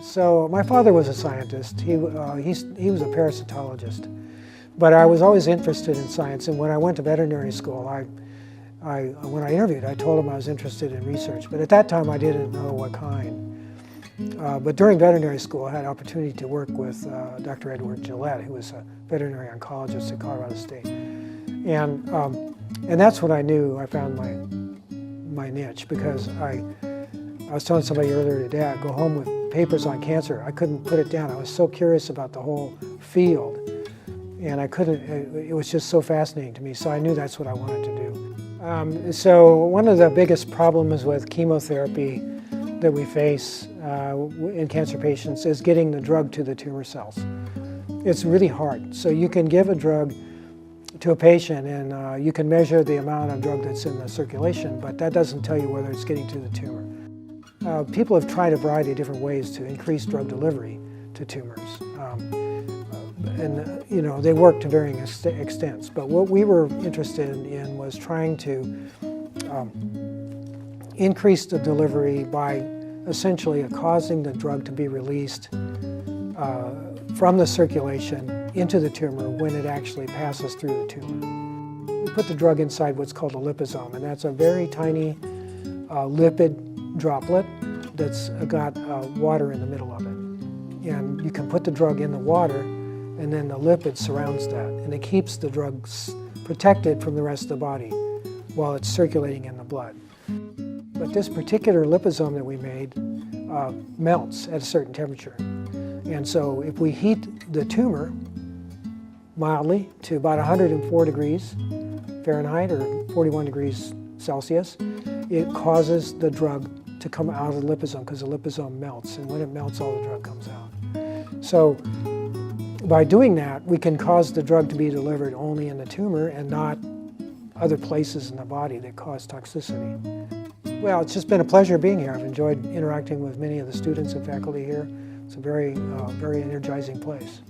So my father was a scientist. He was a parasitologist, but I was always interested in science. And when I went to veterinary school, when I interviewed, I told him I was interested in research. But at that time, I didn't know what kind. But during veterinary school, I had an opportunity to work with Dr. Edward Gillette, who was a veterinary oncologist at Colorado State. And that's when I knew I found my niche, because I was telling somebody earlier today, I'd go home with papers on cancer. I couldn't put it down. I was so curious about the whole field, and I couldn't, it was just so fascinating to me, so I knew that's what I wanted to do. So one of the biggest problems with chemotherapy that we face in cancer patients is getting the drug to the tumor cells. It's really hard. So you can give a drug to a patient and you can measure the amount of drug that's in the circulation, but that doesn't tell you whether it's getting to the tumor. People have tried a variety of different ways to increase drug delivery to tumors. They work to varying extents, but what we were interested in was trying to increase the delivery by essentially causing the drug to be released from the circulation into the tumor when it actually passes through the tumor. We put the drug inside what's called a liposome, and that's a very tiny lipid droplet that's got water in the middle of it. And you can put the drug in the water, and then the lipid surrounds that, and it keeps the drugs protected from the rest of the body while it's circulating in the blood. But this particular liposome that we made melts at a certain temperature. And so if we heat the tumor mildly to about 104 degrees Fahrenheit or 41 degrees Celsius, it causes the drug to come out of the liposome, because the liposome melts, and when it melts, all the drug comes out. So by doing that, we can cause the drug to be delivered only in the tumor and not other places in the body that cause toxicity. Well, it's just been a pleasure being here. I've enjoyed interacting with many of the students and faculty here. It's a very energizing place.